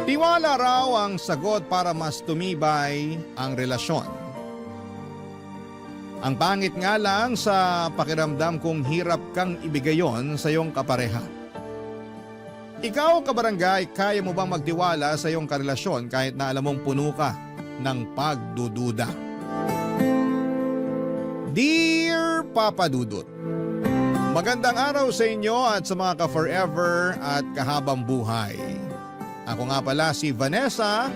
Tiwala raw ang sagot para mas tumibay ang relasyon. Ang pangit nga lang sa pakiramdam kung hirap kang ibigay yon sa iyong kapareha. Ikaw, kabarangay, kaya mo bang magtiwala sa iyong karelasyon kahit na alam mong puno ka ng pagdududa? Dear Papa Dudut, magandang araw sa inyo at sa mga ka-forever at kahabang buhay. Ako nga pala si Vanessa,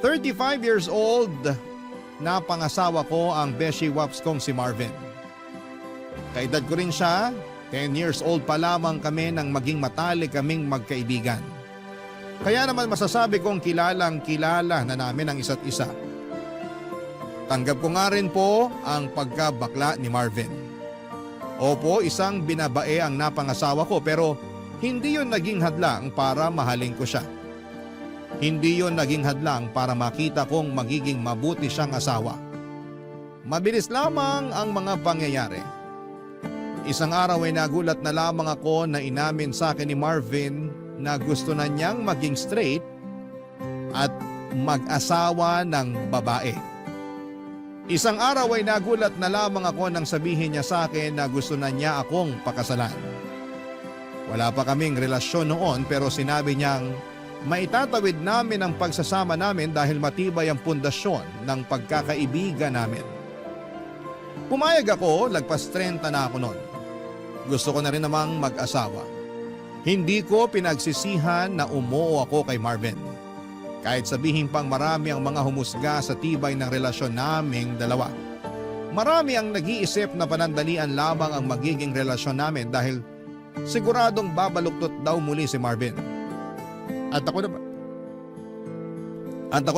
35 years old, na pangasawa ko ang beshi waps kong si Marvin. Kaedad ko rin siya, 10 years old pa lamang kami nang maging matalik kaming magkaibigan. Kaya naman masasabi kong kilalang kilala na namin ang isa't isa. Tanggap ko nga rin po ang pagkabakla ni Marvin. Opo, isang binabae ang napangasawa ko pero hindi yon naging hadlang para mahalin ko siya. Hindi yon naging hadlang para makita kong magiging mabuti siyang asawa. Mabilis lamang ang mga pangyayari. Isang araw ay nagulat na lamang ako na inamin sa akin ni Marvin na gusto na niyang maging straight at mag-asawa ng babae. Isang araw ay nagulat na lamang ako nang sabihin niya sa akin na gusto na niya akong pakasalan. Wala pa kaming relasyon noon pero sinabi niyang maitatawid namin ang pagsasama namin dahil matibay ang pundasyon ng pagkakaibigan namin. Pumayag ako, lagpas 30 na ako noon. Gusto ko na rin namang mag-asawa. Hindi ko pinagsisihan na umuo ako kay Marvin. Kahit sabihin pang marami ang mga humusga sa tibay ng relasyon naming dalawa. Marami ang nag-iisip na panandalian lamang ang magiging relasyon namin dahil siguradong babaluktot daw muli si Marvin. At ako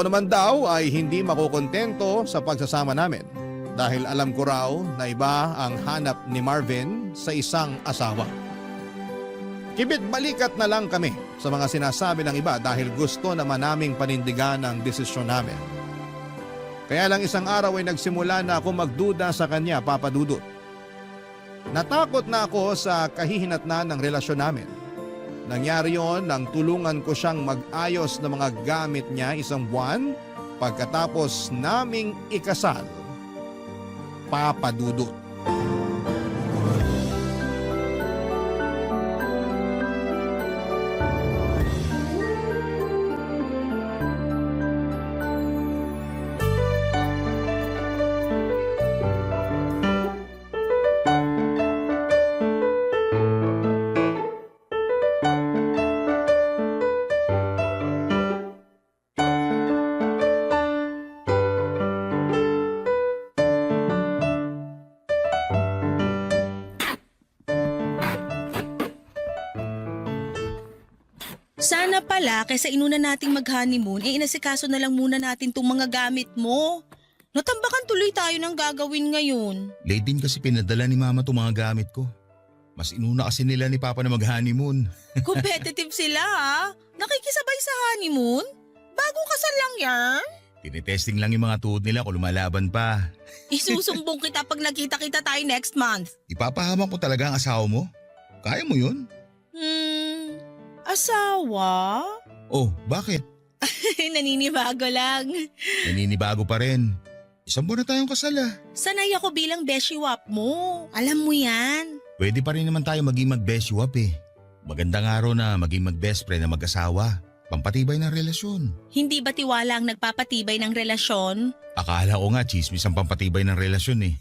naman daw ay hindi makukontento sa pagsasama namin dahil alam ko raw na iba ang hanap ni Marvin sa isang asawa. Kibit balikat na lang kami sa mga sinasabi ng iba dahil gusto naman naming panindigan ang desisyon namin. Kaya lang isang araw ay nagsimula na ako magduda sa kanya, Papa Dudut. Natakot na ako sa kahihinatnan ng relasyon namin. Nangyari yon nang tulungan ko siyang mag-ayos ng mga gamit niya isang buwan pagkatapos naming ikasal, Papa Dudut. Sana pala, kaysa inuna nating mag-honeymoon, inasikaso na lang muna natin tong mga gamit mo. Natambakan tuloy tayo ng gagawin ngayon. Late din kasi pinadala ni Mama itong mga gamit ko. Mas inuna kasi nila ni Papa na mag-honeymoon. Competitive sila ha? Nakikisabay sa honeymoon? Bagong kasal lang yan? Tinitesting lang yung mga tuhod nila kung lumalaban pa. Isusumbong kita pag nagkita-kita tayo next month. Ipapahamak ko talaga ang asawa mo? Kaya mo yun? Asawa? Oh, bakit? Naninibago lang. Naninibago pa rin. Isang buwan na tayong kasal ah. Sanay ako bilang beshi wap mo. Alam mo yan. Pwede pa rin naman tayo maging mag-beshiwap eh. Magandang araw na maging mag-best friend na mag-asawa. Pampatibay ng relasyon. Hindi ba tiwala ang nagpapatibay ng relasyon? Akala ko nga chismis ang pampatibay ng relasyon eh.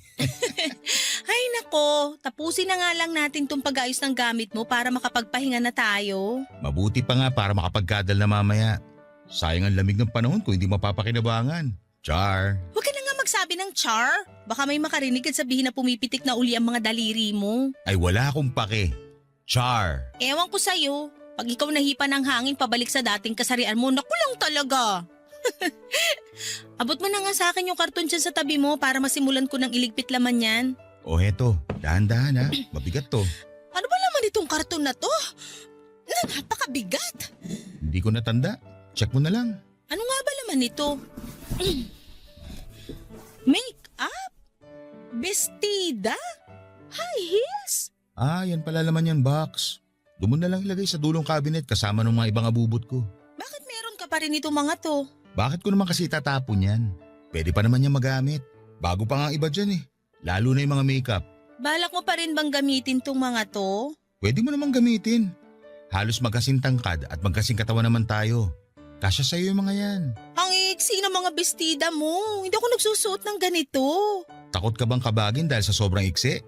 Ay nako, tapusin na nga lang natin tong pag-ayos ng gamit mo para makapagpahinga na tayo. Mabuti pa nga para makapagkadal na mamaya. Sayang ang lamig ng panahon kung hindi mapapakinabangan. Char! Huwag ka na nga magsabi ng char. Baka may makarinig at sabihin na pumipitik na uli ang mga daliri mo. Ay wala akong pake. Char! Ewan ko sa'yo. Pag ikaw nahipa ng hangin pabalik sa dating kasarian mo, naku lang talaga. Abot mo na nga sa akin yung karton dyan sa tabi mo para masimulan ko ng iligpit laman yan. O heto, dahan-dahan ha. Mabigat to. Ano ba laman itong karton na to? Napakabigat. Hindi ko natanda. Check mo na lang. Ano nga ba laman ito? Make-up? Bestida? High heels? Ah, yan pala laman yan box. Doon mo na lang ilagay sa dulong cabinet kasama ng mga ibang abubot ko. Bakit meron pa rin itong mga to. Bakit ko naman kasi tatapon yan? Pwede pa naman niya magamit. Bago pa nga ang iba dyan eh. Lalo na yung mga makeup. Balak mo pa rin bang gamitin tong mga to? Pwede mo naman gamitin. Halos magkasing tangkad at magkasing katawan naman tayo. Kasya sa'yo yung mga yan. Ang iksi ng mga bestida mo. Hindi ako nagsusuot ng ganito. Takot ka bang kabagin dahil sa sobrang iksi?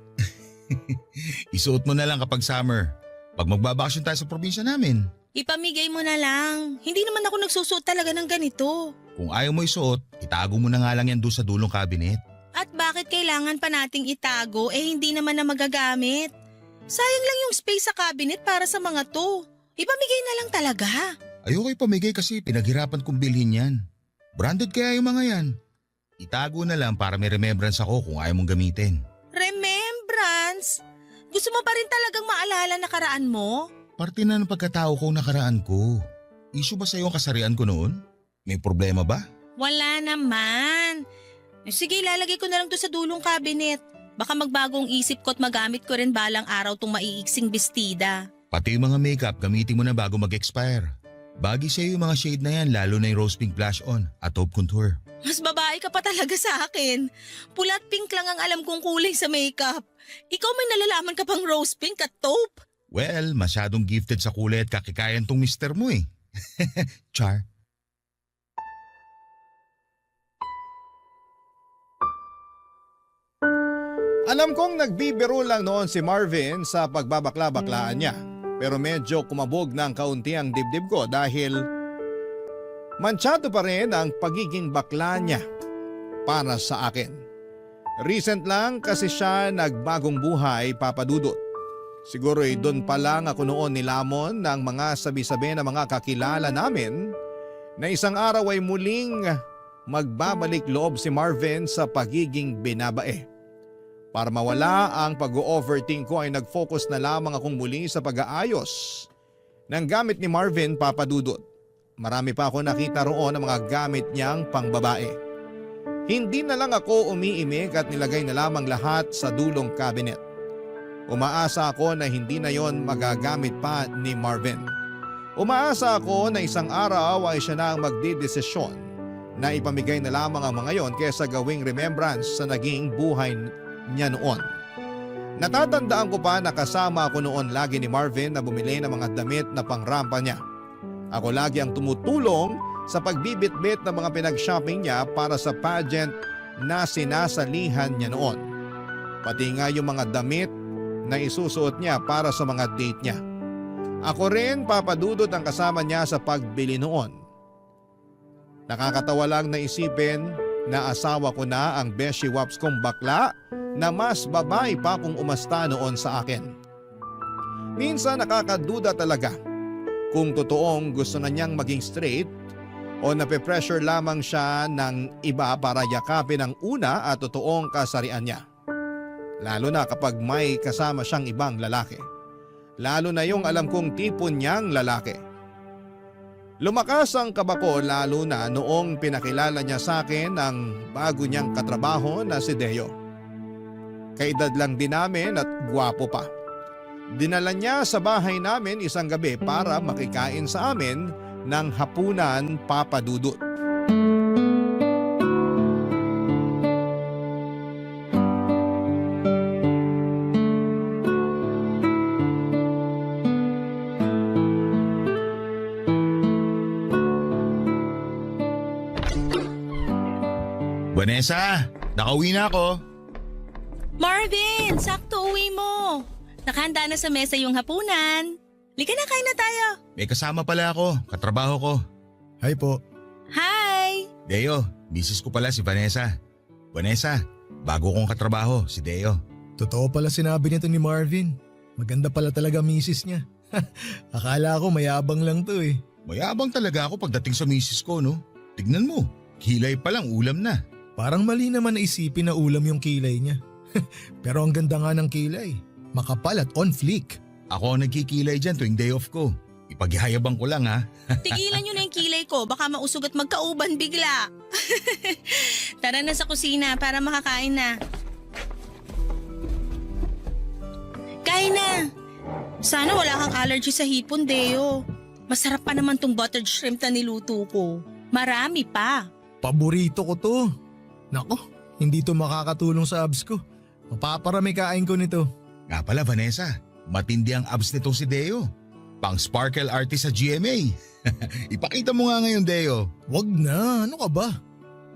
Isuot mo na lang kapag summer. Pag magbabakasyon tayo sa probinsya namin. Ipamigay mo na lang. Hindi naman ako nagsusuot talaga ng ganito. Kung ayaw mo isuot, itago mo na nga lang yan doon sa dulong cabinet. At bakit kailangan pa nating itago hindi naman na magagamit? Sayang lang yung space sa cabinet para sa mga to. Ipamigay na lang talaga. Ayoko ipamigay kasi pinaghirapan kong bilhin yan. Branded kaya yung mga yan. Itago na lang para may remembrance ako kung ayaw mong gamitin. Remembrance? Gusto mo pa rin talagang maalala nakaraan mo? Parte na ng pagkatao ko nakaraan ko. Issue ba sa'yo ang kasarian ko noon? May problema ba? Wala naman. Sige, lalagay ko na lang to sa dulong cabinet. Baka magbagong isip ko at magamit ko rin balang araw tong maiiksing bestida. Pati yung mga makeup gamitin mo na bago mag-expire. Bagay sa'yo yung mga shade na yan lalo na yung rose pink blush on at taupe contour. Mas babae ka pa talaga sa akin. Pula at pink lang ang alam kong kulay sa makeup. Ikaw may nalalaman ka pang rose pink at taupe. Well, masyadong gifted sa kulay at kakikayan tong mister mo eh. Char. Alam kong nagbibiro lang noon si Marvin sa pagbabakla-baklaan niya. Pero medyo kumabog ng kaunti ang dibdib ko dahil mansyado pa rin ang pagiging bakla niya para sa akin. Recent lang kasi siya nagbagong buhay, Papa Dudut. Siguro'y doon pa lang ako noon nilamon ng mga sabi-sabi na mga kakilala namin na isang araw ay muling magbabalik loob si Marvin sa pagiging binabae. Para mawala ang pag-overthink ko ay nag-focus na lamang akong muli sa pag-aayos ng gamit ni Marvin, Papa Dudut. Marami pa ako nakita roon ng mga gamit niyang pangbabae. Hindi na lang ako umiimik at nilagay na lamang lahat sa dulong cabinet. Umaasa ako na hindi na yon magagamit pa ni Marvin. Umaasa ako na isang araw ay siya na ang magdidesisyon na ipamigay na lamang ang mga yon kaysa gawing remembrance sa naging buhay niya noon. Natatandaan ko pa na kasama ako noon lagi ni Marvin na bumili ng mga damit na pangrampa niya. Ako lagi ang tumutulong sa pagbibitbit ng mga pinag-shopping niya para sa pageant na sinasalihan niya noon. Pati nga yung mga damit na isusuot niya para sa mga date niya. Ako rin, Papa Dudut, ang kasama niya sa pagbili noon. Nakakatawa lang na isipin na asawa ko na ang beshi waps kong bakla na mas babae pa kung umasta noon sa akin. Minsan nakakaduda talaga kung totoong gusto na niyang maging straight o nape-pressure lamang siya ng iba para yakapin ang una at totoong kasarian niya. Lalo na kapag may kasama siyang ibang lalaki. Lalo na yung alam kong tipo niyang lalaki. Lumakas ang kaba ko lalo na noong pinakilala niya sa akin ang bago niyang katrabaho na si Deo. Kaedad lang din namin at gwapo pa. Dinala niya sa bahay namin isang gabi para makikain sa amin ng hapunan, Papa Dudut. Vanessa, nakauwi na ako. Marvin, sakto uwi mo. Nakahanda na sa mesa yung hapunan. Lika na, kain na tayo. May kasama pala ako, katrabaho ko. Hi po. Hi! Deo, misis ko pala si Vanessa. Vanessa, bago kong katrabaho, si Deo. Totoo pala sinabi nito ni Marvin. Maganda pala talaga misis niya. Akala ko mayabang lang to eh. Mayabang talaga ako pagdating sa misis ko, no? Tignan mo, kilay pa lang ulam na. Parang mali naman na isipin na ulam yung kilay niya. Pero ang ganda nga ng kilay. Makapal at on fleek. Ako ang nagkikilay dyan tuwing day off ko. Ipaghihayabang ko lang ha. Tigilan nyo na yung kilay ko, baka mausog at magkauban bigla. Tara na sa kusina para makakain na. Kain na. Sana wala kang allergy sa hipon, Deo. Masarap pa naman tong buttered shrimp na niluto ko. Marami pa. Paborito ko to. Nako, hindi to makakatulong sa abs ko. Mapaparami kain ko nito. Nga pala Vanessa, matindi ang abs nitong si Deo. Pang sparkle artist sa GMA. Ipakita mo nga ngayon Deo. Wag na, ano ka ba?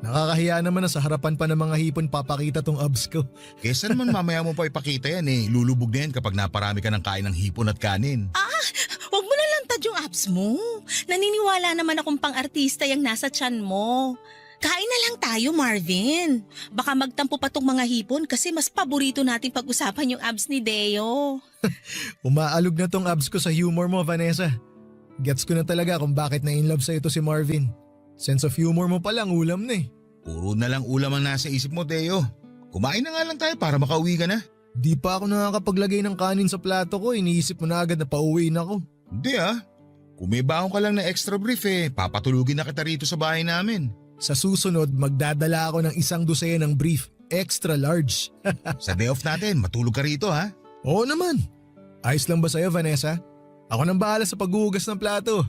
Nakakahiya naman na sa harapan pa ng mga hipon papakita tong abs ko. Kesa naman mamaya mo pa ipakita yan lulubog na yan kapag naparami ka ng kain ng hipon at kanin. Huwag mo na lantad yung abs mo. Naniniwala naman akong pang-artista yung nasa tiyan mo. Kain na lang tayo, Marvin. Baka magtampo pa tong mga hipon kasi mas paborito nating pag-usapan yung abs ni Deo. Umaalog na tong abs ko sa humor mo, Vanessa. Gets ko na talaga kung bakit na-inlove sa ito si Marvin. Sense of humor mo palang ulam na eh. Puro na lang ulam ang nasa isip mo Deo. Kumain na nga lang tayo para makauwi ka na. Di pa ako nakakapaglagay ng kanin sa plato ko, iniisip mo na agad na pauwi na ako. Hindi Kung may baon ka lang na extra brief papatulugin na kita rito sa bahay namin. Sa susunod, magdadala ako ng 1 dosenang brief, extra large. Sa day off natin, matulog ka rito ha. Oo naman. Ayos lang ba sa'yo, Vanessa? Ako nang bahala sa paghuhugas ng plato.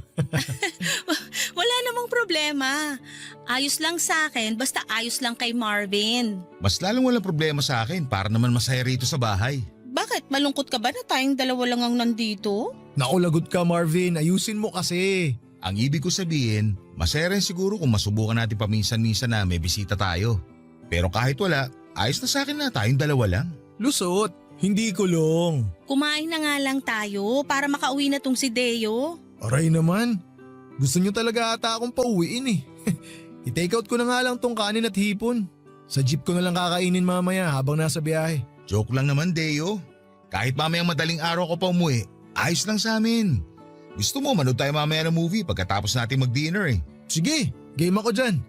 Wala namang problema. Ayos lang sa akin, basta ayos lang kay Marvin. Mas lalong walang problema sa akin para naman masaya rito sa bahay. Bakit? Malungkot ka ba na tayong dalawa lang ang nandito? Naku, lagot ka Marvin, ayusin mo kasi. Ang ibig ko sabihin, masaya rin siguro kung masubukan natin paminsan-minsan na may bisita tayo. Pero kahit wala, ayos na sa akin na tayong dalawa lang. Lusot, hindi kulong. Kumain na nga lang tayo para makauwi na tong si Deo. Aray naman, gusto nyo talaga ata akong pauwiin eh. I-take out ko na nga lang tong kanin at hipon. Sa jeep ko na lang kakainin mamaya habang nasa biyahe. Joke lang naman Deo. Kahit mamayang madaling araw ko pa umuwi, ayos lang sa amin. Gusto mo manood tayo mamaya ng movie pagkatapos natin mag-dinner Sige, game ako dyan.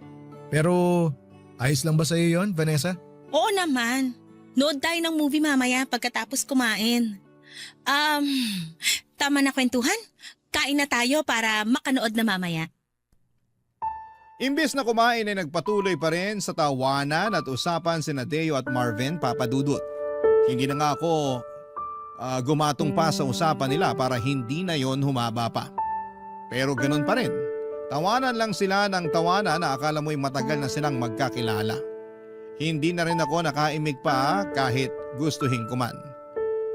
Pero ayos lang ba sa'yo yon, Vanessa? Oo naman. Nood tayo ng movie mamaya pagkatapos kumain. Tama na kwentuhan. Kain na tayo para makanood na mamaya. Imbes na kumain ay nagpatuloy pa rin sa tawanan at usapan sina Deo at Marvin Papadudut. Hindi na nga ako gumatong pa sa usapan nila para hindi na yon humaba pa. Pero ganun pa rin. Tawanan lang sila ng tawanan na akala mo'y matagal na silang magkakilala. Hindi na rin ako nakaimik pa kahit gustuhin ko man.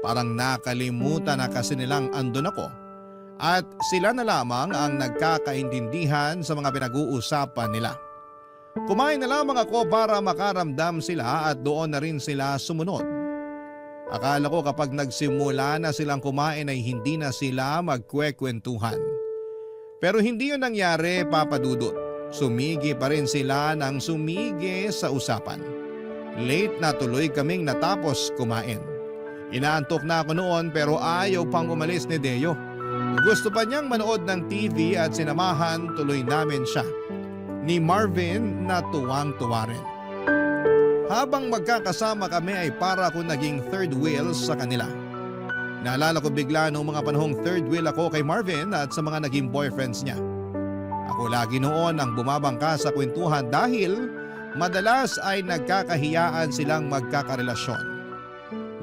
Parang nakalimutan na kasi nilang andun ako. At sila na lamang ang nagkakaintindihan sa mga pinag-uusapan nila. Kumain na lamang ako para makaramdam sila at doon na rin sila sumunod. Akala ko kapag nagsimula na silang kumain ay hindi na sila magkwekwentuhan. Pero hindi yun nangyari, Papa Dudut. Sumigi pa rin sila ng sumigi sa usapan. Late na tuloy kaming natapos kumain. Inaantok na ako noon pero ayaw pang umalis ni Deo. Gusto pa niyang manood ng TV at sinamahan tuloy namin siya. Ni Marvin na tuwang-tuwa rin. Habang magkakasama kami ay para ako naging third wheel sa kanila. Naalala ko bigla noong mga panahong third wheel ako kay Marvin at sa mga naging boyfriends niya. Ako lagi noon ang bumabangka sa kwentuhan dahil madalas ay nagkakahiyaan silang magkakarelasyon.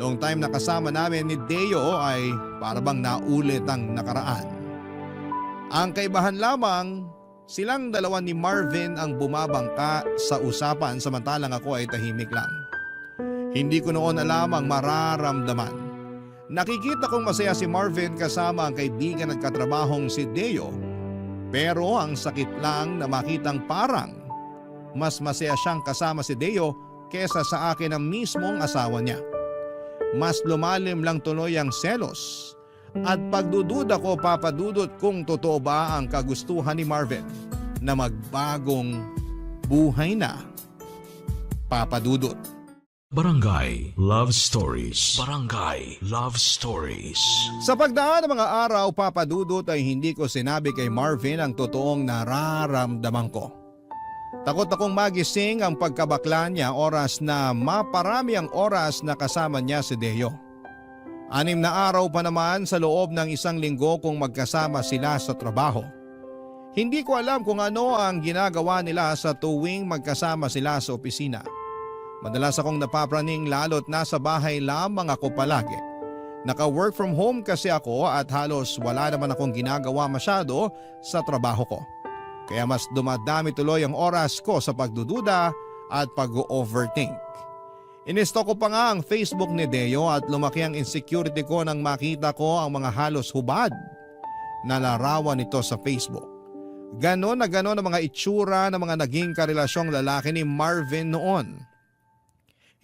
Noong time na kasama namin ni Deo ay parabang naulit ang nakaraan. Ang kaibahan lamang, silang dalawa ni Marvin ang bumabangka sa usapan samantalang ako ay tahimik lang. Hindi ko noon alam ang mararamdaman. Nakikita kong masaya si Marvin kasama ang kaibigan at katrabahong si Deo. Pero ang sakit lang na makitang parang mas masaya siyang kasama si Deo kesa sa akin ang mismong asawa niya. Mas lumalim lang tuloy ang selos. At pagdududa ko, Papa Dudut, kung totoo ba ang kagustuhan ni Marvin na magbagong buhay na. Papa Dudut. Barangay Love Stories. Barangay Love Stories. Sa pagdaan ng mga araw, Papa Dudut, ay hindi ko sinabi kay Marvin ang totoong nararamdaman ko. Takot akong magising ang pagkabakla niya oras na maparami ang oras na kasama niya si Deo. 6 na araw pa naman sa loob ng 1 linggo kung magkasama sila sa trabaho. Hindi ko alam kung ano ang ginagawa nila sa tuwing magkasama sila sa opisina. Madalas akong napapraning lalo't nasa bahay lamang ako palagi. Naka-work from home kasi ako at halos wala naman akong ginagawa masyado sa trabaho ko. Kaya mas dumadami tuloy ang oras ko sa pagdududa at pag-overthink. Inisto ko pa nga ang Facebook ni Deo at lumaki ang insecurity ko nang makita ko ang mga halos hubad na larawan nito sa Facebook. Ganon na ganon ang mga itsura ng mga naging karelasyong lalaki ni Marvin noon.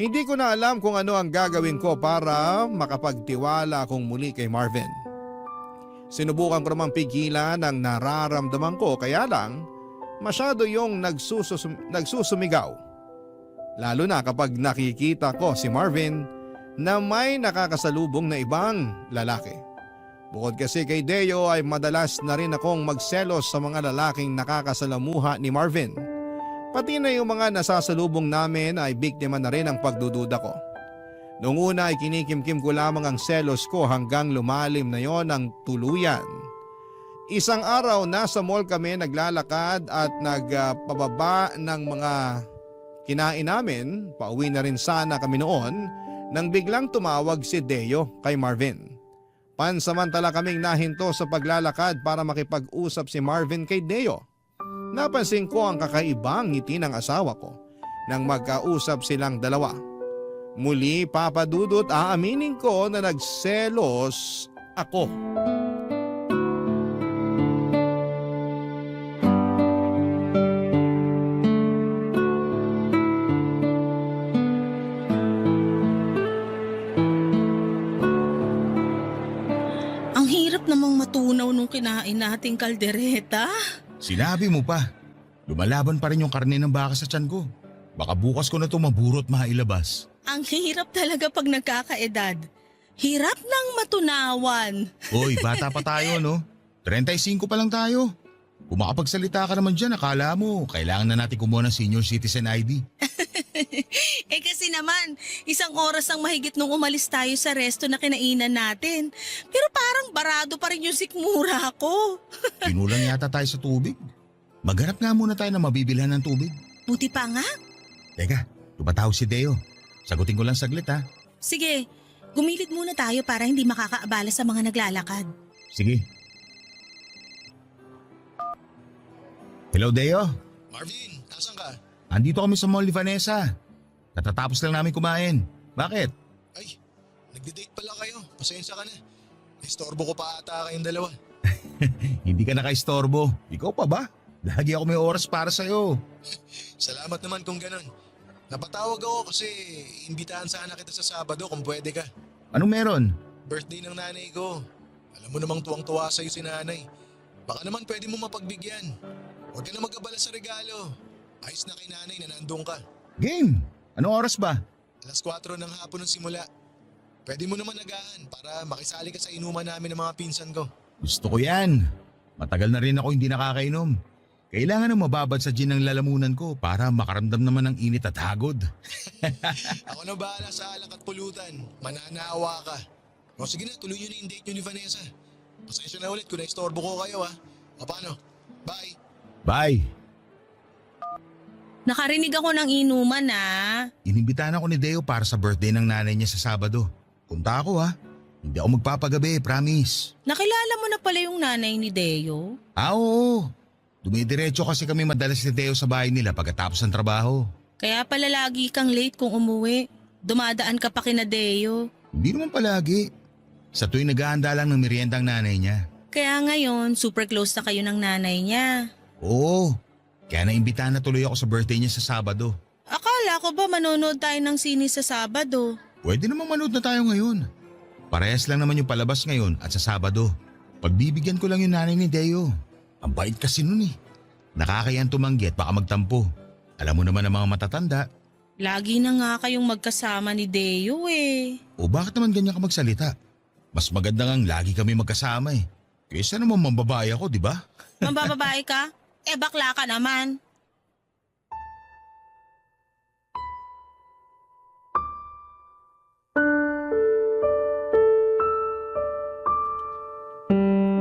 Hindi ko na alam kung ano ang gagawin ko para makapagtiwala akong muli kay Marvin. Sinubukan ko namang pigilan ang nararamdaman ko kaya lang masyado yung nagsusumigaw. Lalo na kapag nakikita ko si Marvin na may nakakasalubong na ibang lalaki. Bukod kasi kay Deo ay madalas na rin akong magselos sa mga lalaking nakakasalamuha ni Marvin. Pati na yung mga nasasalubong namin ay biktima na rin ang pagdududa ko. Noong una ay kinikimkim ko lamang ang selos ko hanggang lumalim na yon ang tuluyan. Isang araw nasa mall kami naglalakad at nagpababa ng mga kinain namin, pauwi na rin sana kami noon nang biglang tumawag si Deo kay Marvin. Pansamantala kaming nahinto sa paglalakad para makipag-usap si Marvin kay Deo. Napansin ko ang kakaibang ngiti ng asawa ko nang magkausap silang dalawa. Muli Papa Dudut, aaminin ko na nagselos ako. Ang hirap namang matunaw nung kinain nating kaldereta. Sinabi mo pa, lumalaban pa rin yung karne ng baka sa tiyan ko. Baka bukas ko na ito maburot mailabas. Ang hirap talaga pag nagkakaedad. Hirap nang matunawan. Hoy, bata pa tayo no? 35 pa lang tayo. Kung makapagsalita ka naman dyan, akala mo, kailangan na natin kumuha ng senior citizen ID. Kasi naman, isang oras ang mahigit nung umalis tayo sa resto na kinainan natin. Pero parang barado pa rin yung sikmura ko. Kinulang yata tayo sa tubig. Maghanap nga muna tayo na mabibilhan ng tubig. Buti pa nga. Teka, tumatawag si Deo. Sagutin ko lang saglit ha. Sige, gumilid muna tayo para hindi makakaabala sa mga naglalakad. Sige. Hello Deo. Marvin, nasan ka? Andito kami sa mall ni Vanessa. Katatapos lang namin kumain. Bakit? Ay, nagde-date pala kayo. Pasensya ka na. Istorbo ko pa ata kayong dalawa. Hindi ka nakaistorbo. Ikaw pa ba? Lagi ako may oras para sa'yo. Salamat naman kung ganun. Napatawag ako kasi imbitahan sana kita sa Sabado kung pwede ka. Anong meron? Birthday ng nanay ko. Alam mo namang tuwang-tuwa sa'yo si nanay. Baka naman pwede mo mapagbigyan. Huwag ka na mag-abala sa regalo. Ayos na kay nanay na nandun ka. Game! Anong oras ba? Alas 4 ng hapon ng simula. Pwede mo naman nagaan para makisali ka sa inuman namin ng mga pinsan ko. Gusto ko yan. Matagal na rin ako hindi nakakainom. Kailangan na mababad sa gin ng lalamunan ko para makaramdam naman ng init at hagod. Ako na bahala sa alak at pulutan. Mananawa ka. O sige na, tuloy nyo na yung date nyo ni Vanessa. Pasensya na ulit kung naistorbo ko kayo ha. O paano? Bye! Bye! Nakarinig ako ng inuman Inimbitahan ako ni Deo para sa birthday ng nanay niya sa Sabado. Punta ako ha. Hindi ako magpapagabi, promise. Nakilala mo na pala yung nanay ni Deo? Oo. Dumidiretso kasi kami madalas ni Deo sa bahay nila pagkatapos ng trabaho. Kaya pala lagi kang late kung umuwi. Dumadaan ka pa kina Deo. Hindi naman palagi. Sa tuwing naghahanda lang ng merienda ang nanay niya. Kaya ngayon, super close na kayo ng nanay niya. Oo. Kaya naimbitahan na tuloy ako sa birthday niya sa Sabado. Akala ko ba manonood tayo ng sine sa Sabado? Pwede namang manood na tayo ngayon. Parehas lang naman yung palabas ngayon at sa Sabado. Pagbibigyan ko lang yung nanay ni Deo. Ang bait kasi nun eh. Nakakayan tumanggi at baka magtampo. Alam mo naman ang mga matatanda. Lagi na nga kayong magkasama ni Deo eh. O bakit naman ganyan ka magsalita? Mas maganda ngang lagi kami magkasama eh. Kaysa naman mambabae ako, di ba? Mambababae ka? Bakla ka naman.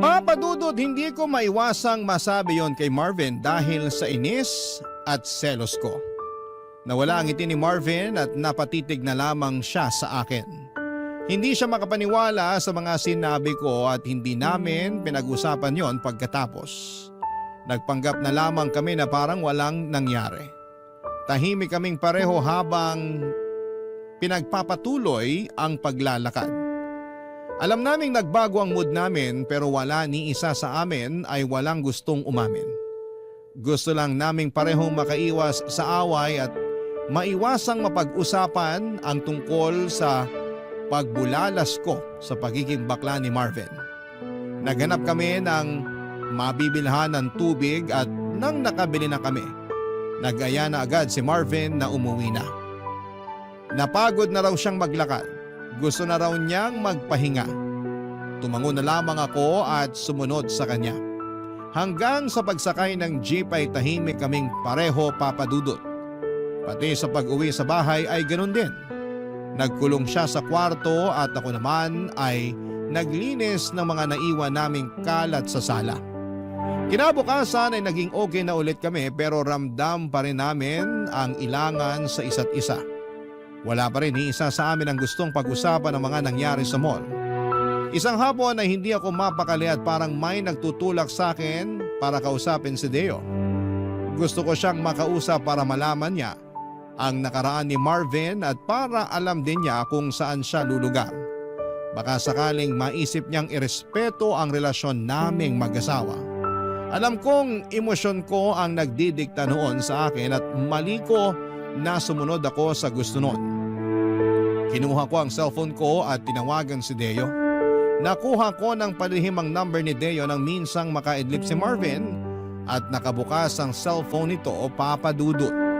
Papa Dudut, hindi ko maiwasang masabi yon kay Marvin dahil sa inis at selos ko. Nawala ang ngiti ni Marvin at napatitig na lamang siya sa akin. Hindi siya makapaniwala sa mga sinabi ko at hindi namin pinag-usapan yon pagkatapos. Nagpanggap na lamang kami na parang walang nangyari. Tahimik kaming pareho habang pinagpapatuloy ang paglalakad. Alam naming nagbago ang mood namin pero wala ni isa sa amin ay walang gustong umamin. Gusto lang naming parehong makaiwas sa away at maiwasang mapag-usapan ang tungkol sa pagbulalas ko sa pagiging bakla ni Marvin. Naghanap kami ng mabibilhan ng tubig at nang nakabili na kami, nag-aya na agad si Marvin na umuwi na. Napagod na raw siyang maglakad. Gusto na raw niyang magpahinga. Tumango na lamang ako at sumunod sa kanya. Hanggang sa pagsakay ng jeep ay tahimik kaming pareho, Papa Dudut. Pati sa pag-uwi sa bahay ay ganun din. Nagkulong siya sa kwarto at ako naman ay naglinis ng mga naiwan naming kalat sa sala. Kinabukasan ay naging okay na ulit kami pero ramdam pa rin namin ang ilangan sa isa't isa. Wala pa rin ni isa sa amin ang gustong pag-usapan ng mga nangyari sa mall. Isang hapon ay hindi ako mapakali at parang may nagtutulak sa akin para kausapin si Deo. Gusto ko siyang makausap para malaman niya ang nakaraan ni Marvin at para alam din niya kung saan siya lulugar. Baka sakaling maisip niyang irespeto ang relasyon naming mag-asawa. Alam kong emosyon ko ang nagdidikta noon sa akin at mali ko na sumunod ako sa gusto noon. Kinuha ko ang cellphone ko at tinawagan si Deo. Nakuha ko ng palihim ang number ni Deo nang minsang makaidlip si Marvin at nakabukas ang cellphone nito, Papa Dudut.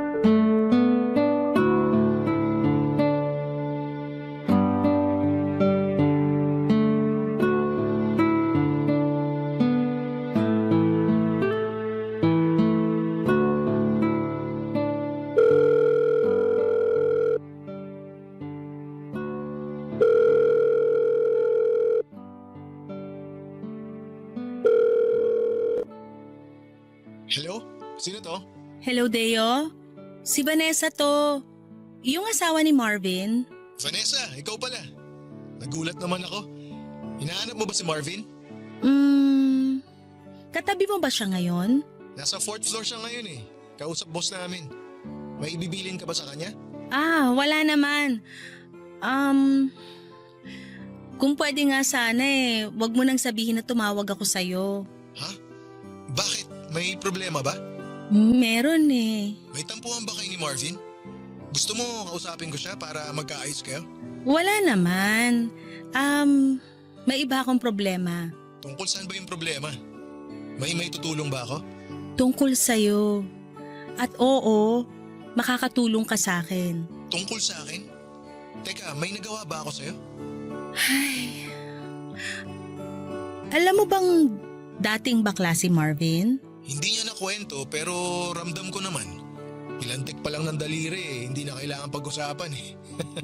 Hello? Sino to? Hello, Deo. Si Vanessa to. Yung asawa ni Marvin. Vanessa, ikaw pala. Nagulat naman ako. Hinahanap mo ba si Marvin? Katabi mo ba siya ngayon? Nasa 4th floor siya ngayon eh. Kausap boss namin. May ibibilin ka ba sa kanya? Wala naman. Kung pwede nga sana wag mo nang sabihin na tumawag ako sa'yo. Ha? Bakit? May problema ba? Meron May tampuhan ba kayo ni Marvin? Gusto mo kausapin ko siya para magkaayos kayo? Wala naman. May iba akong problema. Tungkol saan ba yung problema? May tutulong ba ako? Tungkol sa'yo. At oo, makakatulong ka sa akin. Tungkol sa akin? Teka, may nagawa ba ako sa'yo? Ay. Alam mo bang dating bakla si Marvin? Hindi niya nakwento pero ramdam ko naman. Ilantik pa lang ng daliri hindi na kailangan pag-usapan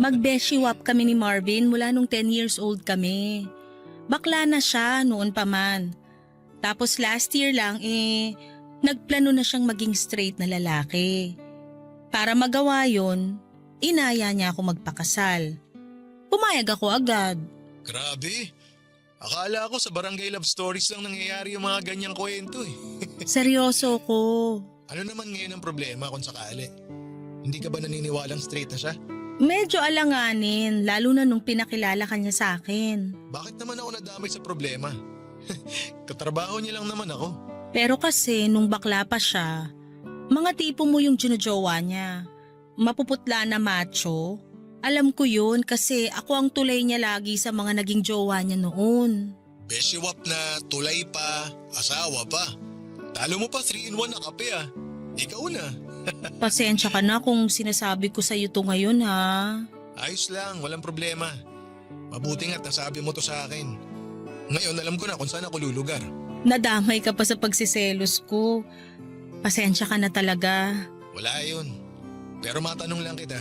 Mag-beshiwap kami ni Marvin mula nung 10 years old kami. Bakla na siya noon pa man. Tapos last year lang nagplano na siyang maging straight na lalaki. Para magawa yon, inaya niya ako magpakasal. Pumayag ako agad. Grabe! Akala ko sa Barangay Love Stories lang nangyayari yung mga ganyang kwento Seryoso ko. Ano naman ngayon ang problema kung sakali? Hindi ka ba naniniwalang straight na siya? Medyo alanganin, lalo na nung pinakilala ka niya sa akin. Bakit naman ako nadamay sa problema? Katrabaho niya lang naman ako. Pero kasi nung bakla pa siya, mga tipo mo yung ginojowa niya. Mapuputla na macho. Alam ko yun kasi ako ang tulay niya lagi sa mga naging jowa niya noon. Beshiwap na, tulay pa, asawa pa. Talo mo pa 3-in-1 na kape Ikaw na. Pasensya ka na kung sinasabi ko sa'yo to ngayon ha. Ayos lang, walang problema. Mabuti nga't nasabi mo to sa akin. Ngayon alam ko na kung saan ako lulugar. Nadamay ka pa sa pagsiselos ko. Pasensya ka na talaga. Wala yun. Pero matanong lang kita.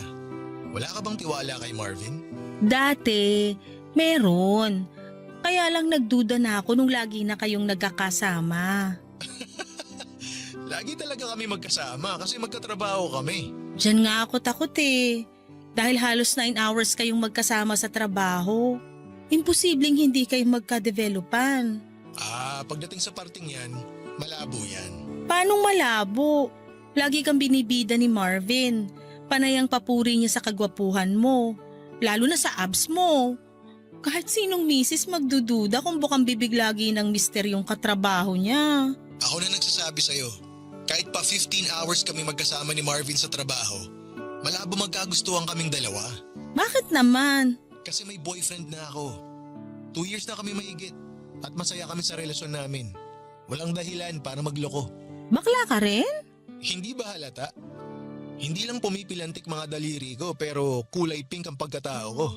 Wala ka bang tiwala kay Marvin? Dati, meron. Kaya lang nagduda na ako nung lagi na kayong nagkakasama. Lagi talaga kami magkasama kasi magkatrabaho kami. Diyan nga ako takot Dahil halos 9 hours kayong magkasama sa trabaho. Imposibleng hindi kayo magka-developan. Pagdating sa parting yan, malabo yan. Paanong malabo? Lagi kang binibida ni Marvin. Panay ang papuri niya sa kagwapuhan mo. Lalo na sa abs mo. Kahit sinong misis magdududa kung bukang bibig lagi ng mister yung katrabaho niya. Ako na nagsasabi sa'yo, kahit pa 15 hours kami magkasama ni Marvin sa trabaho, malabo magkagustuhan kaming dalawa. Bakit naman? Kasi may boyfriend na ako. 2 years na kami mahigit at masaya kami sa relasyon namin. Walang dahilan para magloko. Bakla ka rin? Hindi ba halata? Hindi lang pumipilantik mga daliri ko pero kulay pink ang pagkatao ko.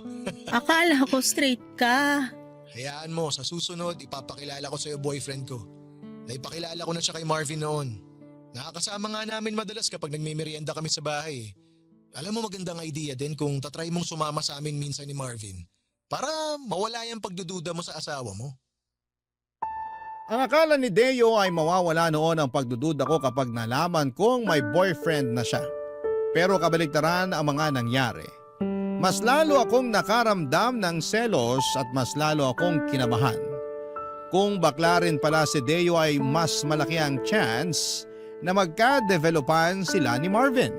Akala ko straight ka. Hayaan mo, sa susunod ipapakilala ko sa'yo boyfriend ko. Naipakilala ko na siya kay Marvin noon. Nakakasama nga namin madalas kapag nagmimerienda kami sa bahay. Alam mo magandang idea din kung tatry mong sumama sa amin minsan ni Marvin para mawala yung pagdududa mo sa asawa mo. Ang akala ni Deo ay mawawala noon ang pagdududa ko kapag nalaman kong may boyfriend na siya. Pero kabaligtaran ang mga nangyari. Mas lalo akong nakaramdam ng selos at mas lalo akong kinabahan. Kung bakla rin pala si Deo ay mas malaki ang chance na magka-developan sila ni Marvin.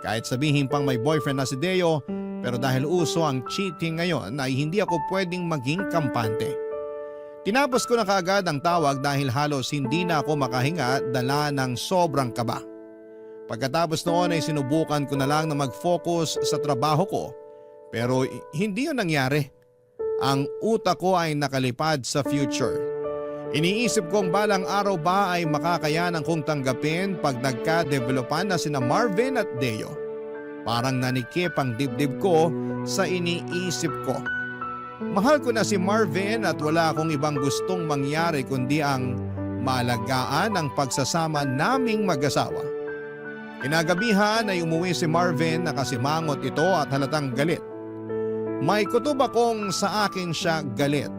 Kahit sabihin pang may boyfriend na si Deo, pero dahil uso ang cheating ngayon ay hindi ako pwedeng maging kampante. Tinapos ko na kaagad ang tawag dahil halos hindi na ako makahinga dala ng sobrang kaba. Pagkatapos noon ay sinubukan ko na lang na mag-focus sa trabaho ko pero hindi yun nangyari. Ang utak ko ay nakalipad sa future. Iniisip kong balang araw ba ay makakayanan kong tanggapin pag nagka-developan na sina Marvin at Deo. Parang nanikip ang dibdib ko sa iniisip ko. Mahal ko na si Marvin at wala akong ibang gustong mangyari kundi ang maalagaan ang pagsasama naming mag-asawa. Kinagabihan ay umuwi si Marvin na kasimangot ito at halatang galit. May kutob akong sa akin siya galit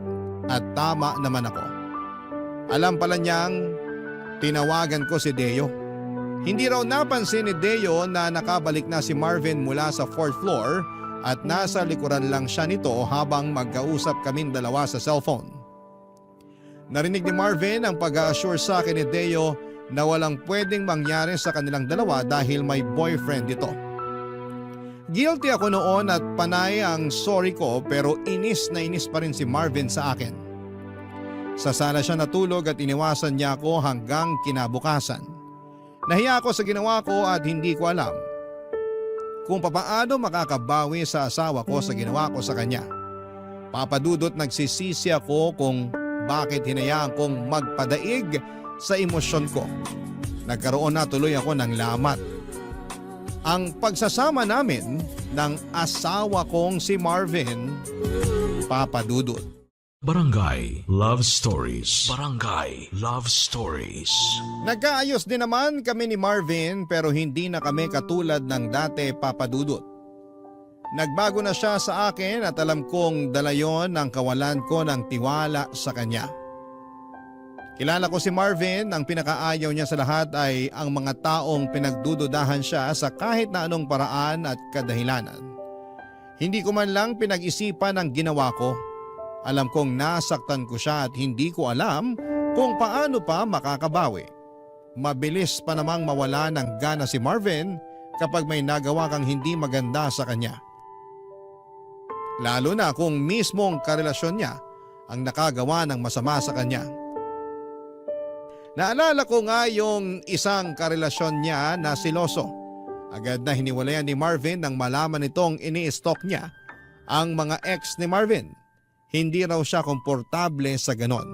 at tama naman ako. Alam pala niyang tinawagan ko si Deo. Hindi raw napansin ni Deo na nakabalik na si Marvin mula sa 4th floor at nasa likuran lang siya nito habang magkausap kaming dalawa sa cellphone. Narinig ni Marvin ang pag-a-assure sa akin ni Deo na walang pwedeng mangyari sa kanilang dalawa dahil may boyfriend ito. Guilty ako noon at panay ang sorry ko pero inis na inis pa rin si Marvin sa akin. Sa sala siya natulog at iniwasan niya ako hanggang kinabukasan. Nahiya ako sa ginawa ko at hindi ko alam kung papaano makakabawi sa asawa ko sa ginawa ko sa kanya. Papadudot nagsisisi ako kung bakit hinayaan kong magpadaig sa emosyon ko. Nagkaroon na tuloy ako ng lamat. Ang pagsasama namin ng asawa kong si Marvin, papadudot. Barangay Love Stories. Barangay Love Stories. Nagkaayos din naman kami ni Marvin pero hindi na kami katulad ng dati, papadudot. Nagbago na siya sa akin at alam kong dala yon ang kawalan ko ng tiwala sa kanya. Kilala ko si Marvin, ang pinakaayaw niya sa lahat ay ang mga taong pinagdududahan siya sa kahit na anong paraan at kadahilanan. Hindi ko man lang pinag-isipan ang ginawa ko. Alam kong nasaktan ko siya at hindi ko alam kung paano pa makakabawi. Mabilis pa namang mawala ng gana si Marvin kapag may nagawa kang hindi maganda sa kanya. Lalo na kung mismong karelasyon niya ang nakagawa ng masama sa kanya. Naalala ko nga yung isang karelasyon niya na siloso. Agad na hiniwalayan ni Marvin nang malaman nitong ini-stalk niya ang mga ex ni Marvin. Hindi raw siya komportable sa ganon.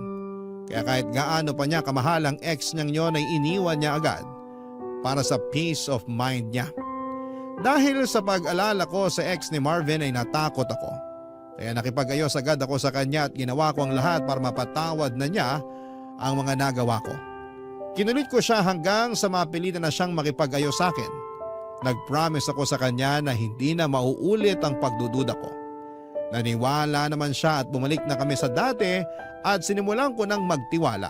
Kaya kahit gaano pa niya kamahal ang ex niyang yon ay iniwan niya agad para sa peace of mind niya. Dahil sa pag-alala ko sa ex ni Marvin ay natakot ako. Kaya nakipag-ayos agad ako sa kanya at ginawa ko ang lahat para mapatawad na niya ang mga nagawa ko. Kinulit ko siya hanggang sa mapilitan na siyang makipag-ayos sa akin. Nag-promise ako sa kanya na hindi na mauulit ang pagdududa ko. Naniwala naman siya at bumalik na kami sa dati at sinimulan ko nang magtiwala.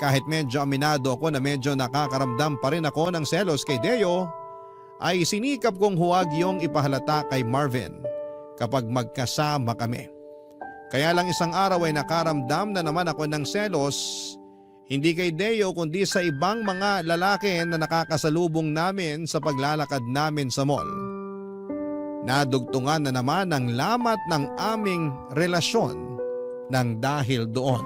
Kahit medyo aminado ako na medyo nakakaramdam pa rin ako ng selos kay Deo, ay sinikap kong huwag yung ipahalata kay Marvin kapag magkasama kami. Kaya lang isang araw ay nakaramdam na naman ako ng selos, hindi kay Deo kundi sa ibang mga lalaki na nakakasalubong namin sa paglalakad namin sa mall. Nadugtungan na naman ang lamat ng aming relasyon ng dahil doon.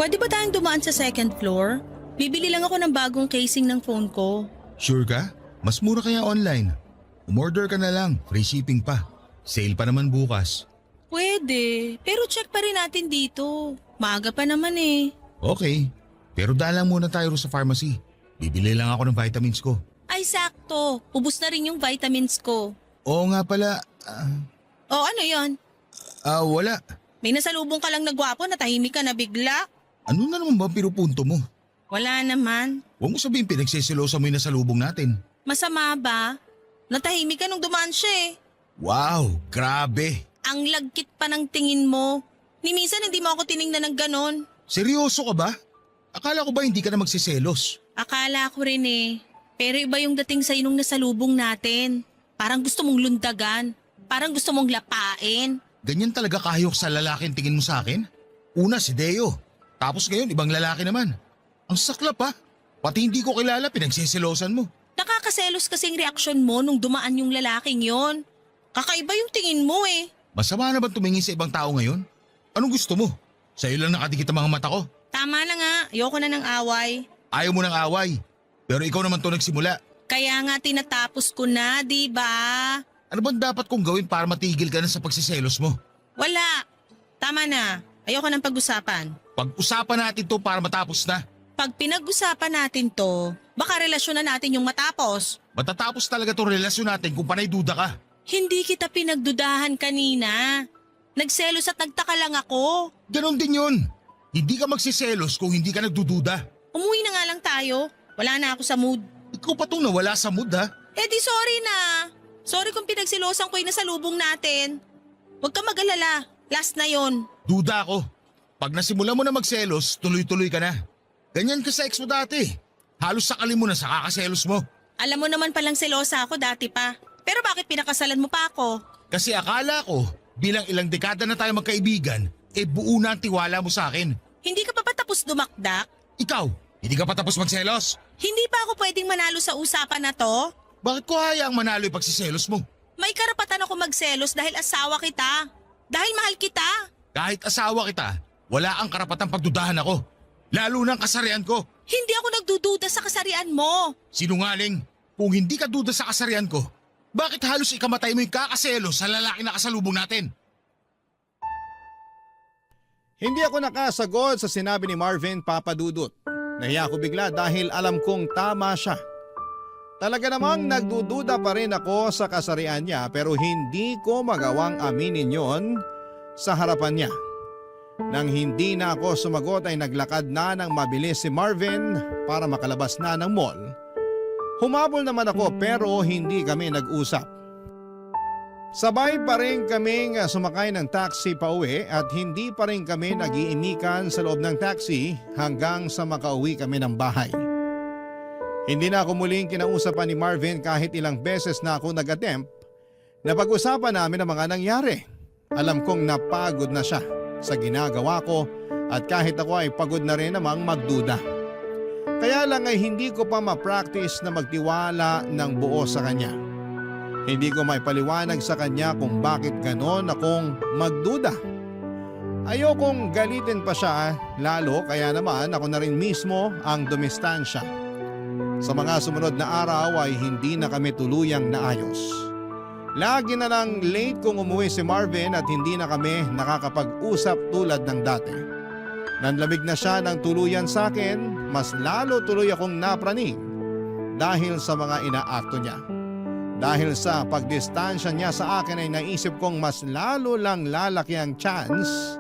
Pwede ba tayong dumaan sa second floor? Bibili lang ako ng bagong casing ng phone ko. Sure ka? Mas mura kaya online. Umorder ka na lang, free shipping pa. Sale pa naman bukas. Pwede, pero check pa rin natin dito. Maaga pa naman eh. Okay, pero dalang muna tayo sa pharmacy. Bibili lang ako ng vitamins ko. Ay sakto, ubus na rin yung vitamins ko. Oo nga pala, O ano yon? wala. May nasalubong ka lang na gwapo na tahimik ka na bigla? Ano na naman ba ang pinupunto mo? Wala naman. Huwag mo sabihin pinagsisilosa mo yung nasalubong natin. Masama ba? Natahimik ka nung dumaan siya eh. Wow, grabe. Ang lagkit pa ng tingin mo. Ni minsan hindi mo ako tiningnan ng ganon. Seryoso ka ba? Akala ko ba hindi ka na magsiselos? Akala ko rin eh. Pero iba yung dating sa'yo nung nasalubong natin. Parang gusto mong lundagan. Parang gusto mong lapain. Ganyan talaga kahayok sa lalaki ang tingin mo sa akin? Una si Deo. Tapos ngayon ibang lalaki naman. Ang saklap ha. Pati hindi ko kilala pinagsisilosan mo. Nakakaselos kasing reaksyon mo nung dumaan yung lalaking yon. Kakaiba yung tingin mo eh. Masama na ba tumingin sa ibang tao ngayon? Anong gusto mo? Sa'yo lang nakadikit ang mga mata ko. Tama na nga, ayoko na ng away. Ayaw mo ng away. Pero ikaw naman to nagsimula. Kaya nga tinatapos ko na, di ba? Ano bang dapat kong gawin para matigil ka na sa pagsiselos mo? Wala. Tama na. Ayoko ng pag-usapan. Pag-usapan natin to para matapos na. Pag pinag-usapan natin to, baka relasyon na natin yung matapos. Matatapos talaga tong relasyon natin kung panay duda ka. Hindi kita pinagdudahan kanina. Nagselos at nagtaka lang ako. Ganon din yun. Hindi ka magsiselos kung hindi ka nagdududa. Umuwi na nga lang tayo. Wala na ako sa mood. Ikaw pa tong nawala sa mood ha. Eh di sorry na. Sorry kung pinagsilosan ko yung nasalubong natin. Huwag ka mag-alala. Last na yon. Duda ako. Pag nasimula mo na magselos, tuloy-tuloy ka na. Ganyan ka sa ex mo dati. Halos sakali mo na sa kakaselos mo. Alam mo naman palang selosa ako dati pa. Pero bakit pinakasalan mo pa ako? Kasi akala ko, bilang ilang dekada na tayo magkaibigan, buo na ang tiwala mo sa akin. Hindi ka pa ba tapos dumakdak? Ikaw, hindi ka pa tapos magselos? Hindi pa ako pwedeng manalo sa usapan na to? Bakit ko hayaang manalo yung pagsiselos mo? May karapatan ako magselos dahil asawa kita. Dahil mahal kita. Kahit asawa kita, wala ang karapatang pagdudahan ako. Lalo ng kasarian ko. Hindi ako nagdududa sa kasarian mo. Sinungaling, kung hindi ka duda sa kasarian ko, bakit halos ikamatay mo yung kakaselos sa lalaki na kasalubong natin? Hindi ako nakasagot sa sinabi ni Marvin Papadudut. Nahiya ako bigla dahil alam kong tama siya. Talaga namang nagdududa pa rin ako sa kasarian niya pero hindi ko magawang aminin yon sa harapan niya. Nang hindi na ako sumagot ay naglakad na ng mabilis si Marvin para makalabas na ng mall. Humabol naman ako pero hindi kami nag-usap. Sabay pa rin kaming sumakay ng taxi pa uwi at hindi pa rin kami nag-iinikan sa loob ng taxi hanggang sa makauwi kami ng bahay. Hindi na ako muling kinausapan ni Marvin kahit ilang beses na ako nag-attempt na pag-usapan namin ang mga nangyari. Alam kong napagod na siya sa ginagawa ko at kahit ako ay pagod na rin namang magduda. Kaya lang ay hindi ko pa ma-practice na magtiwala ng buo sa kanya. Hindi ko maipaliwanag sa kanya kung bakit ganon akong magduda. Ayokong galitin pa siya lalo kaya naman ako na rin mismo ang dumistansya. Sa mga sumunod na araw ay hindi na kami tuluyang naayos. Lagi na lang late kung umuwi si Marvin at hindi na kami nakakapag-usap tulad ng dati. Nanlamig na siya ng tuluyan sa akin, mas lalo tuloy akong napraning dahil sa mga inaakto niya. Dahil sa pagdistansya niya sa akin ay naisip kong mas lalo lang lalaki ang chance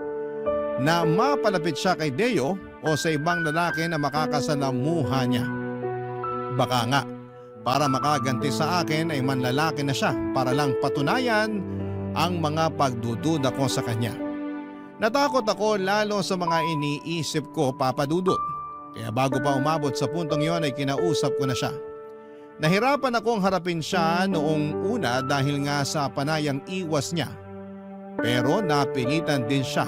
na mapalapit siya kay Deo o sa ibang lalaki na makakasalamuha niya. Baka nga, Para makaganti sa akin ay manlalaki na siya para lang patunayan ang mga pagdududa ko sa kanya. Natakot ako lalo sa mga iniisip ko, Papa Dudut. Kaya bago pa umabot sa puntong yon ay kinausap ko na siya. Nahirapan akong harapin siya noong una dahil nga sa panayang iwas niya. Pero napilitan din siya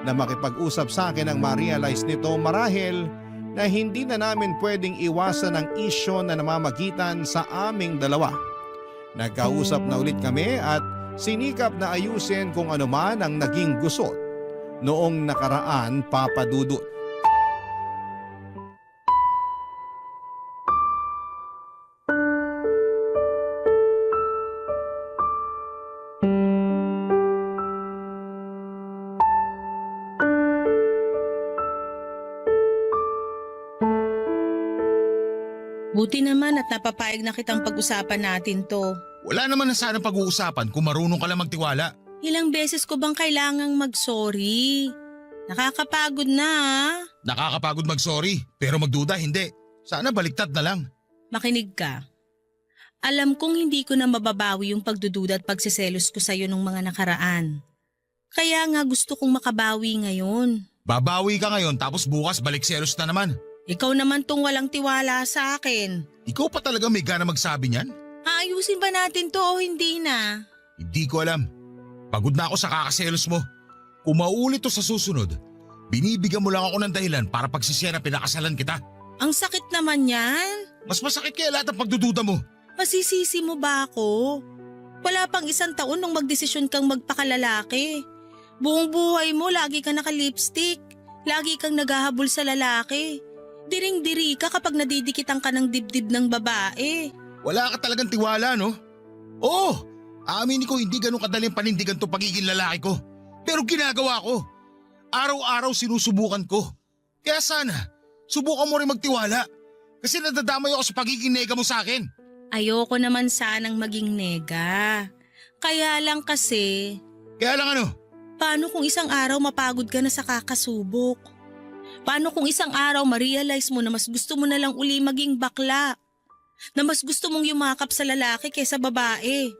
na makipag-usap sa akin nang ma-realize nito marahil na hindi na namin pwedeng iwasan ang isyo na namamagitan sa aming dalawa. Nagkausap na ulit kami at sinikap na ayusin kung ano man ang naging gusot noong nakaraan, Papa Dudut. Buti naman at napapayag na kitang pag-usapan natin to. Wala naman na sana pag-uusapan kung marunong ka lang magtiwala. Ilang beses ko bang kailangang mag-sorry? Nakakapagod na ah. Nakakapagod mag-sorry, pero magduda hindi. Sana baliktad na lang. Makinig ka. Alam kong hindi ko na mababawi yung pagdududa at pagsiselos ko sa'yo nung mga nakaraan. Kaya nga gusto kong makabawi ngayon. Babawi ka ngayon tapos bukas balik selos na naman. Ikaw naman tong walang tiwala sa akin. Ikaw pa talaga may gana magsabi niyan? Aayusin ba natin to o hindi na? Hindi ko alam. Pagod na ako sa kakaselos mo. Kung mauulit to sa susunod, binibigyan mo lang ako ng dahilan para pagsisiya na pinakasalan kita. Ang sakit naman yan. Mas masakit kaya lahat ng pagdududa mo. Masisisi mo ba ako? Wala pang 1 taon nung magdesisyon kang magpakalalaki. Buong buhay mo lagi ka naka-lipstick. Lagi kang naghahabol sa lalaki. Diring-diri ka kapag nadidikitan ka ng dibdib ng babae. Wala ka talagang tiwala, no? Oo, aaminin ko hindi ganun kadaling panindigan to pagiging lalaki ko. Pero ginagawa ko. Araw-araw sinusubukan ko. Kaya sana, subukan mo rin magtiwala. Kasi nadadamay ako sa pagiging nega mo sa akin. Ayoko naman sanang maging nega. Kaya lang kasi, Kaya lang ano? paano kung isang araw mapagod ka na sa kakasubok? Paano kung isang araw ma-realize mo na mas gusto mo na lang uli maging bakla? Na mas gusto mong yumakap sa lalaki kaysa babae?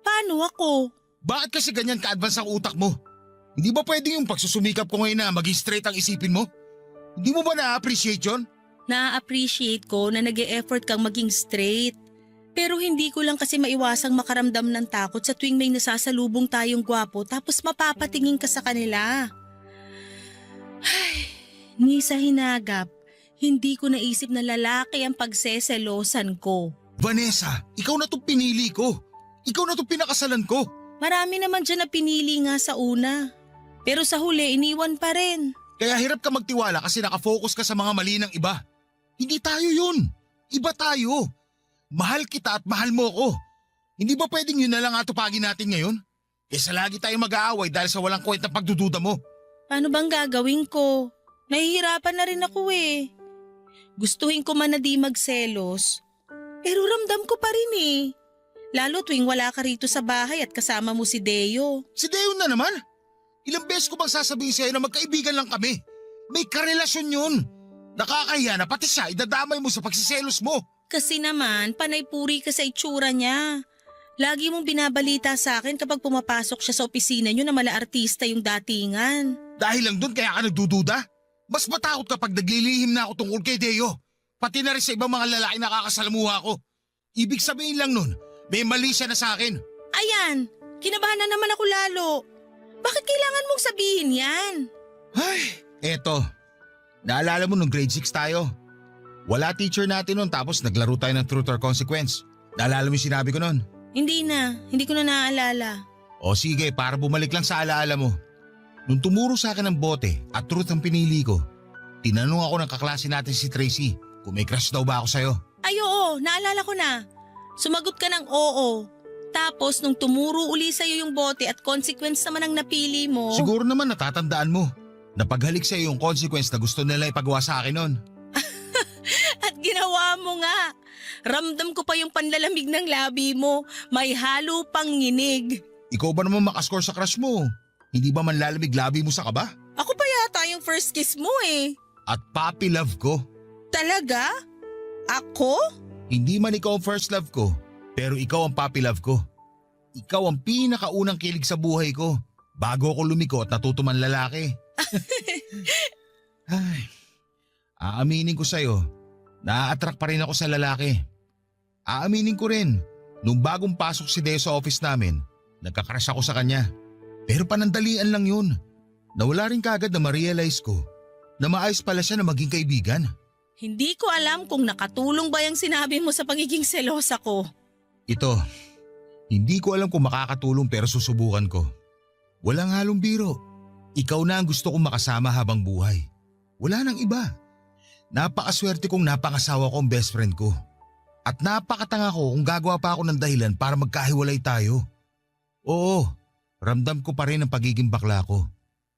Paano ako? Bakit kasi ganyan ka-advance ang utak mo? Hindi ba pwedeng yung pagsusumikap ko ngayon na maging straight ang isipin mo? Hindi mo ba na-appreciate yun? Na-appreciate ko na nag-e-effort kang maging straight. Pero hindi ko lang kasi maiwasang makaramdam ng takot sa tuwing may nasasalubong tayong gwapo tapos mapapatingin ka sa kanila. Ay, ni sa hinagap, hindi ko naisip na lalaki ang pagseselosan ko. Vanessa, ikaw na itong pinili ko. Ikaw na itong pinakasalan ko. Marami naman dyan na pinili nga sa una. Pero sa huli, iniwan pa rin. Kaya hirap ka magtiwala kasi nakafocus ka sa mga mali ng iba. Hindi tayo yun. Iba tayo. Mahal kita at mahal mo ko. Hindi ba pwedeng yun na lang atupagin natin ngayon? Kesa lagi tayo mag-aaway dahil sa walang kwentang pagdududa mo. Paano bang gagawin ko? Nahihirapan na rin ako eh. Gustuhin ko man na di magselos. Pero ramdam ko pa rin eh. Lalo tuwing wala ka rito sa bahay at kasama mo si Deo. Si Deo na naman? Ilang beses ko bang sasabihin sa'yo na magkaibigan lang kami? May karelasyon yun. Nakakahiya na pati siya idadamay mo sa pagsiselos mo. Kasi naman, panay-puri ka sa itsura niya. Lagi mong binabalita sa akin kapag pumapasok siya sa opisina niyo na mala artista yung datingan. Dahil lang doon kaya ka nagdududa? Mas matakot kapag naglilihim na ako tungkol kay Deo. Pati na rin sa ibang mga lalaki nakakasalamuha ko. Ibig sabihin lang nun, may mali siya na sa akin. Ayan, kinabahan na naman ako lalo. Bakit kailangan mong sabihin yan? Ay, eto. Naalala mo nung grade 6 tayo? Wala teacher natin nun tapos naglaro tayo ng truth or consequence. Naalala mo yung sinabi ko nun? Hindi ko na naaalala. O sige, para bumalik lang sa alaala mo. Nung tumuro sa akin ng bote at truth ang pinili ko, tinanong ako ng kaklase natin si Tracy kung may crush daw ba ako sa'yo. Ay oo, naalala ko na. Sumagot ka ng oo. Tapos nung tumuro uli sa'yo yung bote at consequence naman ang napili mo. Siguro naman natatandaan mo. Napaghalik sa'yo yung consequence na gusto nila ipagawa sa akin nun. At ginawa mo nga. Ramdam ko pa yung panlalamig ng labi mo. May halo pang nginig. Ikaw ba naman makascore sa crush mo? Hindi ba manlalamig labi mo sa kaba? Ako pa yata yung first kiss mo eh. At puppy love ko. Talaga? Ako? Hindi man ikaw ang first love ko, pero ikaw ang puppy love ko. Ikaw ang pinakaunang kilig sa buhay ko bago ako lumiko at natuto man lalaki. Ay, aaminin ko sa'yo, na-attract pa rin ako sa lalaki. Aaminin ko rin, nung bagong pasok si Deo sa office namin, nagkakrush ako sa kanya. Pero panandalian lang yun. Nawala rin kagad na ma-realize ko na maayos pala siya na maging kaibigan. Hindi ko alam kung nakatulong ba yung sinabi mo sa pagiging selosa ko. Ito, hindi ko alam kung makakatulong pero susubukan ko. Walang halong biro. Ikaw na ang gusto kong makasama habang buhay. Wala nang iba. Napakaswerte kong napangasawa ko ang best friend ko. At napakatanga ko kung gagawa pa ako ng dahilan para magkahiwalay tayo. Oo, ramdam ko pa rin ang pagiging bakla ko.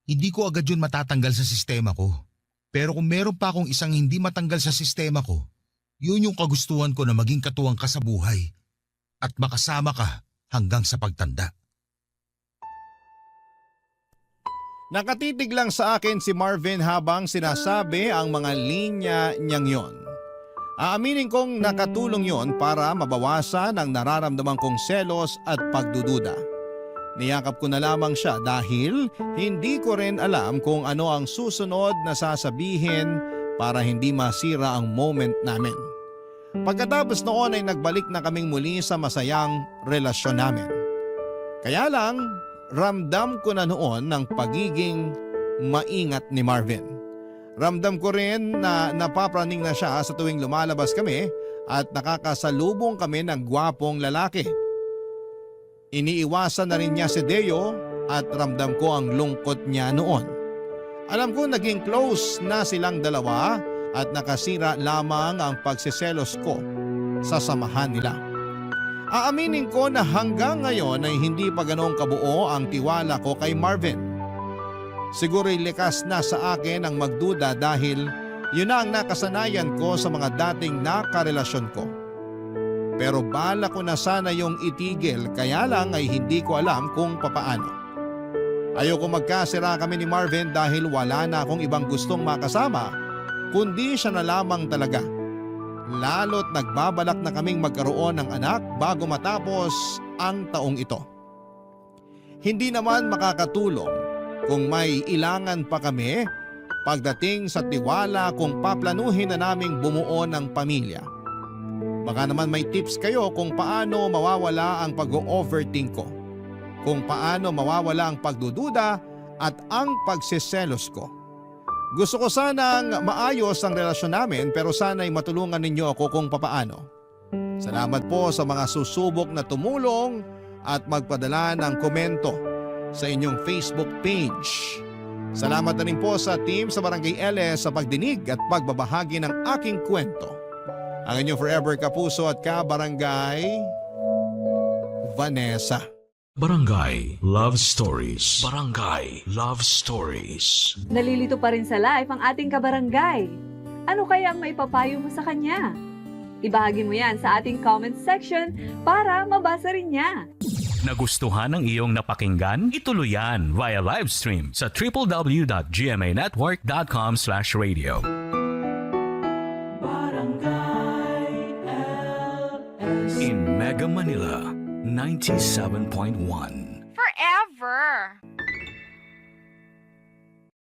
Hindi ko agad yun matatanggal sa sistema ko. Pero kung meron pa akong isang hindi matanggal sa sistema ko, yun yung kagustuhan ko na maging katuwang ka sa buhay at makasama ka hanggang sa pagtanda. Nakatitig lang sa akin si Marvin habang sinasabi ang mga linya niyang yon. Aaminin kong nakatulong yon para mabawasan ang nararamdaman kong selos at pagdududa. Niyakap ko na lamang siya dahil hindi ko rin alam kung ano ang susunod na sasabihin para hindi masira ang moment namin. Pagkatapos noon ay nagbalik na kaming muli sa masayang relasyon namin. Kaya lang, ramdam ko na noon ng pagiging maingat ni Marvin. Ramdam ko rin na napapraning na siya sa tuwing lumalabas kami at nakakasalubong kami ng gwapong lalaki. Iniiwasan na rin niya si Deo at ramdam ko ang lungkot niya noon. Alam ko naging close na silang dalawa at nakasira lamang ang pagsiselos ko sa samahan nila. Aaminin ko na hanggang ngayon ay hindi pa ganoong kabuo ang tiwala ko kay Marvin. Siguro'y likas na sa akin ang magduda dahil yun na ang nakasanayan ko sa mga dating nakarelasyon ko. Pero bala ko na sana yung itigil kaya lang ay hindi ko alam kung papaano. Ayoko magkasira kami ni Marvin dahil wala na akong ibang gustong makasama kundi siya na lamang talaga. Lalo't nagbabalak na kaming magkaroon ng anak bago matapos ang taong ito. Hindi naman makakatulong kung may ilangan pa kami pagdating sa tiwala kung paplanuhin na naming bumuo ng pamilya. Baka naman may tips kayo kung paano mawawala ang pag-overthink ko. Kung paano mawawala ang pagdududa at ang pagsiselos ko. Gusto ko sanang maayos ang relasyon namin pero sana'y matulungan ninyo ako kung papaano. Salamat po sa mga susubok na tumulong at magpadala ng komento sa inyong Facebook page. Salamat na rin po sa team sa Barangay LS sa pagdinig at pagbabahagi ng aking kwento. Ang inyong forever kapuso at kabarangay, Vanessa. Barangay Love Stories. Barangay Love Stories. Nalilito pa rin sa live ang ating kabarangay. Ano kaya ang maipapayo mo sa kanya? Ibahagi mo yan sa ating comment section para mabasa rin niya. Nagustuhan ng iyong napakinggan? Ituloy yan via live stream sa www.gmanetwork.com/radio. In Mega Manila, 97.1.